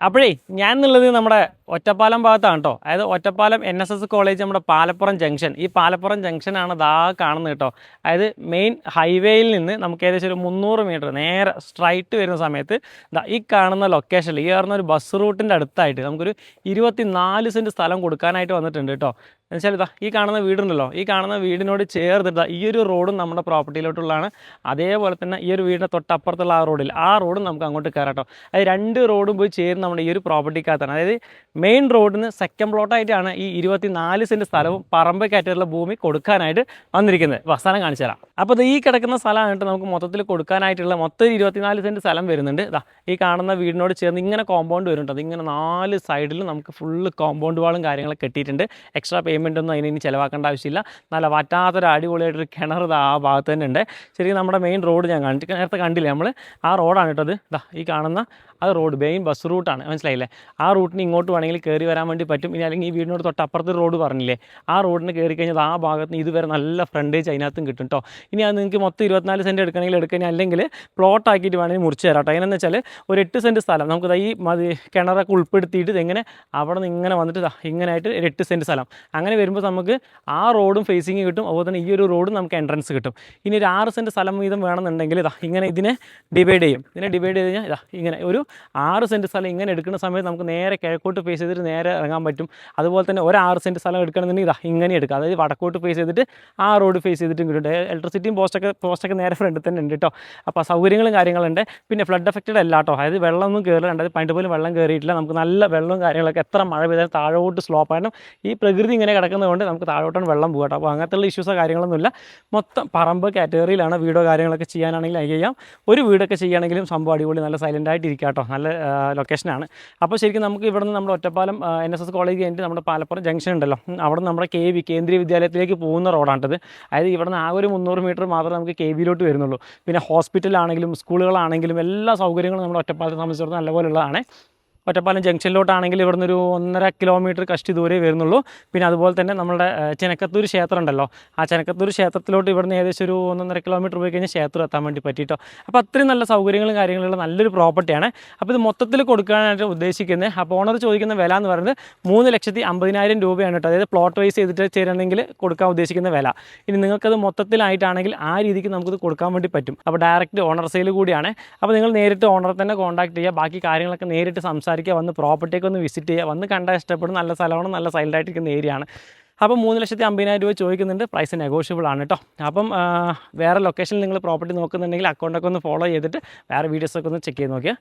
അപ്പോഴേ ഞാൻ എന്നുള്ളത് നമ്മുടെ ഒറ്റപ്പാലം ഭാഗത്താണ് കേട്ടോ. അതായത് ഒറ്റപ്പാലം NSS കോളേജ് നമ്മുടെ പാലപ്പുറം ജംഗ്ഷൻ. ഈ പാലപ്പുറം ജംഗ്ഷനാണ് ദാ കാണുന്നത് കേട്ടോ. അതായത് മെയിൻ ഹൈവേയിൽ നിന്ന് നമുക്ക് ഏകദേശം ഒരു 300 മീറ്റർ നേരെ സ്ട്രൈറ്റ് വരുന്ന സമയത്ത് ഈ കാണുന്ന ലൊക്കേഷനിൽ ഈ പറഞ്ഞ ഒരു ബസ് റൂട്ടിൻ്റെ അടുത്തായിട്ട് നമുക്കൊരു 24 സെൻറ്റ് സ്ഥലം കൊടുക്കാനായിട്ട് വന്നിട്ടുണ്ട് കേട്ടോ. എന്നുവെച്ചാൽ ഈ കാണുന്ന വീടുണ്ടല്ലോ, ഈ കാണുന്ന വീടിനോട് ചേർത്തിട്ട് ഈ ഒരു റോഡും നമ്മുടെ പ്രോപ്പർട്ടിയിലോട്ടുള്ളതാണ്. അതേപോലെ തന്നെ ഈ ഒരു വീടിൻ്റെ തൊട്ടപ്പുറത്തുള്ള ആ റോഡും നമുക്ക് അങ്ങോട്ട് കയറാം കേട്ടോ. അത് 2 റോഡും പോയി ചേർന്ന് നമ്മുടെ ഈ ഒരു പ്രോപ്പർട്ടിക്കകത്താണ്. അതായത് മെയിൻ റോഡിന് സെക്കൻഡ് പ്ലോട്ടായിട്ടാണ് ഈ 24 സെൻറ്റ് സ്ഥലവും പറമ്പ് കാറ്റഗറിയിലുള്ള ഭൂമി കൊടുക്കാനായിട്ട് വന്നിരിക്കുന്നത്. സ്ഥലം കാണിച്ചു തരാം. അപ്പോൾ ഈ കിടക്കുന്ന സ്ഥലമായിട്ട് നമുക്ക് മൊത്തത്തിൽ കൊടുക്കാനായിട്ടുള്ള മൊത്തം 24 സെൻറ്റ് സ്ഥലം വരുന്നുണ്ട്. ഈ കാണുന്ന വീടിനോട് ചേർന്ന് ഇങ്ങനെ കോമ്പൗണ്ട് വരുന്നുണ്ട്. അതിങ്ങനെ 4 സൈഡിലും നമുക്ക് ഫുള്ള് കോമ്പൗണ്ട് വാളും കാര്യങ്ങളൊക്കെ കെട്ടിയിട്ടുണ്ട്. എക്സ്ട്രാ പേയ്മെൻ്റ് ഒന്നും അതിന് ചിലവാക്കേണ്ട ആവശ്യമില്ല. നല്ല വറ്റാത്തൊരു അടിപൊളിയായിട്ടൊരു കിണർ ആ ഭാഗത്ത് തന്നെ ഉണ്ട്. ശരിക്കും നമ്മുടെ മെയിൻ റോഡ് ഞാൻ നേരത്തെ കണ്ടില്ലേ നമ്മൾ, ആ റോഡാണ് കേട്ടത്. ഈ കാണുന്ന അത് റോഡ് മെയിൻ ബസ് റൂട്ടാണ്, മനസ്സിലായില്ലേ? ആ റൂട്ടിന് ഇങ്ങോട്ട് വേണമെങ്കിൽ കയറി വരാൻ വേണ്ടി പറ്റും. ഇനി അല്ലെങ്കിൽ ഈ വീടിനോട് തൊട്ടപ്പുറത്ത് റോഡ് പറഞ്ഞില്ലേ, ആ റോഡിന് കയറി കഴിഞ്ഞാൽ ആ ഭാഗത്ത് നിന്ന് ഇതുവരെ നല്ല ഫ്രണ്ടേജ് അതിനകത്തും കിട്ടും കേട്ടോ. ഇനി അത് നിങ്ങൾക്ക് മൊത്തം 24 സെൻറ്റ് എടുക്കണമെങ്കിൽ എടുക്കുക, അല്ലെങ്കിൽ പ്ലോട്ട് ആക്കിയിട്ട് വേണമെങ്കിൽ മുറിച്ച് തരാം കേട്ടോ. അതിനെന്ന് വെച്ചാൽ ഒരു 8 സെൻറ്റ് സ്ഥലം നമുക്ക് ഈ കിണറൊക്കെ ഉൾപ്പെടുത്തിയിട്ട് ഇതെങ്ങനെ അവിടെ നിന്ന് ഇങ്ങനെ വന്നിട്ട് ഇങ്ങനെയായിട്ട് 8 സെൻറ്റ് സ്ഥലം. അങ്ങനെ വരുമ്പോൾ നമുക്ക് ആ റോഡും ഫേസിങ് കിട്ടും, അതുപോലെ തന്നെ ഈ ഒരു റോഡും നമുക്ക് എൻട്രൻസ് കിട്ടും. ഇനി ഒരു 6 സെൻറ്റ് സ്ഥലം വീതം വേണമെന്നുണ്ടെങ്കിൽ ഇങ്ങനെ ഇതിനെ ഡിവൈഡ് ചെയ്യും. ഇതിനെ ഡിവൈഡ് ചെയ്ത് കഴിഞ്ഞാൽ ഇങ്ങനെ ഒരു 6 സെൻറ്റ് സ്ഥലം ഇങ്ങനെ എടുക്കുന്ന സമയത്ത് നമുക്ക് നേരെ കിഴക്കോട്ട് ഫേസ് ചെയ്തിട്ട് നേരെ ഇറങ്ങാൻ പറ്റും. അതുപോലെ തന്നെ ഒരു 6 സെൻറ്റ് സ്ഥലം എടുക്കണമെന്നുണ്ടെങ്കിൽ ഇങ്ങനെ എടുക്കുക. അതായത് വടക്കോട്ട് ഫേസ് ചെയ്തിട്ട് ആ റോഡ് ഫേസ് ചെയ്തിട്ടും കിട്ടും. ഇലക്ട്രിസിറ്റിയും പോസ്റ്റൊക്കെ നേരെ ഫ്രണ്ടിൽ തന്നെ ഉണ്ട് കേട്ടോ. അപ്പോൾ സൗകര്യങ്ങളും കാര്യങ്ങളുണ്ട്. പിന്നെ ഫ്ലഡ് എഫക്റ്റഡ് അല്ല കേട്ടോ. അതായത് വെള്ളമൊന്നും കയറില്ല. അത് പണ്ട് പോലും വെള്ളം കയറിയിട്ടില്ല. നമുക്ക് നല്ല വെള്ളവും കാര്യങ്ങളൊക്കെ എത്ര മഴ പെയ്താലും താഴോട്ട് സ്ലോപ്പ് ആയിരുന്നു. ഈ പ്രകൃതി ഇങ്ങനെ കിടക്കുന്നതുകൊണ്ട് നമുക്ക് താഴോട്ടാണ് വെള്ളം പോകുക കേട്ടോ. അപ്പോൾ അങ്ങനത്തെ ഇഷ്യൂസോ കാര്യങ്ങളൊന്നുമില്ല. മൊത്തം പറമ്പ് കാറ്റഗറിയിലാണ്. വീടോ കാര്യങ്ങളൊക്കെ ചെയ്യാനാണെങ്കിൽ അത് ചെയ്യാം. ഒരു വീടൊക്കെ ചെയ്യുകയാണെങ്കിലും സംഭവം അടിപൊളി, നല്ല സൈലൻ്റ് ആയിട്ട് ഇരിക്കുക കേട്ടോ. നല്ല ലൊക്കേഷനാണ്. അപ്പോൾ ശരിക്കും നമുക്ക് ഇവിടെ നിന്ന് നമ്മുടെ ഒറ്റപ്പാലം NSS കോളേജ് കഴിഞ്ഞിട്ട് നമ്മുടെ പാലപ്പുറം ജംഗ്ഷൻ ഉണ്ടല്ലോ, അവിടെ നിന്ന് നമ്മുടെ KV കേന്ദ്രീയ വിദ്യാലയത്തിലേക്ക് പോകുന്ന റോഡാണിത്. അതായത് ഇവിടെ നിന്ന് ആ ഒരു 300 മീറ്റർ മാത്രമേ നമുക്ക് KVയിലോട്ട് വരുന്നുള്ളൂ. പിന്നെ ഹോസ്പിറ്റലാണെങ്കിലും സ്കൂളുകളാണെങ്കിലും എല്ലാ സൗകര്യങ്ങളും നമ്മുടെ ഒറ്റപ്പാലത്തെ സംബന്ധിച്ചിടത്തോളം നല്ലപോലെയുള്ളതാണ്. ഒറ്റപ്പാലം ജംഗ്ഷനിലോട്ടാണെങ്കിൽ ഇവിടെ നിന്നൊരു 1.5 കിലോമീറ്റർ കഷ്ടി ദൂരേ വരുന്നുള്ളൂ. പിന്നെ അതുപോലെ തന്നെ നമ്മുടെ ചെനക്കത്തൂർ ക്ഷേത്രം ഉണ്ടല്ലോ, ആ ചെനക്കത്തൂർ ക്ഷേത്രത്തിലോട്ട് ഇവിടുന്ന് ഏകദേശം ഒരു 1.5 കിലോമീറ്റർ പോയി കഴിഞ്ഞാൽ ക്ഷേത്രം എത്താൻ വേണ്ടി പറ്റിയിട്ടോ. അപ്പോൾ അത്രയും നല്ല സൗകര്യങ്ങളും കാര്യങ്ങളുള്ള നല്ലൊരു പ്രോപ്പർട്ടിയാണ്. അപ്പോൾ ഇത് മൊത്തത്തിൽ കൊടുക്കാനായിട്ട് ഉദ്ദേശിക്കുന്നത്. അപ്പോൾ ഓണർ ചോദിക്കുന്ന വില എന്ന് പറയുന്നത് 3,50,000 രൂപയാണ് കേട്ടോ. അതായത് പ്ലോട്ട് വൈസ് ചെയ്തിട്ട് ചേരണമെങ്കിൽ കൊടുക്കാൻ ഉദ്ദേശിക്കുന്ന വില. ഇനി നിങ്ങൾക്കത് മൊത്തത്തിലായിട്ടാണെങ്കിൽ ആ രീതിക്ക് നമുക്കത് കൊടുക്കാൻ വേണ്ടി പറ്റും. അപ്പോൾ ഡയറക്റ്റ് ഓണർ സെയിൽ കൂടിയാണ്. അപ്പോൾ നിങ്ങൾ നേരിട്ട് ഓണറെ തന്നെ കോൺടാക്ട് ചെയ്യുക. ബാക്കി കാര്യങ്ങളൊക്കെ നേരിട്ട് സംസാരിക്കുക. വന്ന് പ്രോപ്പർട്ടിയൊക്കെ ഒന്ന് വിസിറ്റ് ചെയ്യുക. വന്ന് കണ്ടാൽ ഇഷ്ടപ്പെടും. നല്ല സ്ഥലമാണ്, നല്ല സൈലൻ്റ് ആയിട്ടിരിക്കുന്ന ഏരിയയാണ്. അപ്പം 3,50,000 രൂപ ചോദിക്കുന്നുണ്ട്. പ്രൈസ് നെഗോഷ്യബിൾ ആണ് കേട്ടോ. അപ്പം വേറെ ലൊക്കേഷനിൽ നിങ്ങൾ പ്രോപ്പർട്ടി നോക്കുന്നുണ്ടെങ്കിൽ അക്കൗണ്ടൊക്കെ ഒന്ന് ഫോളോ ചെയ്തിട്ട് വേറെ വീഡിയോസൊക്കെ ഒന്ന് ചെക്ക് ചെയ്ത് നോക്കിയാൽ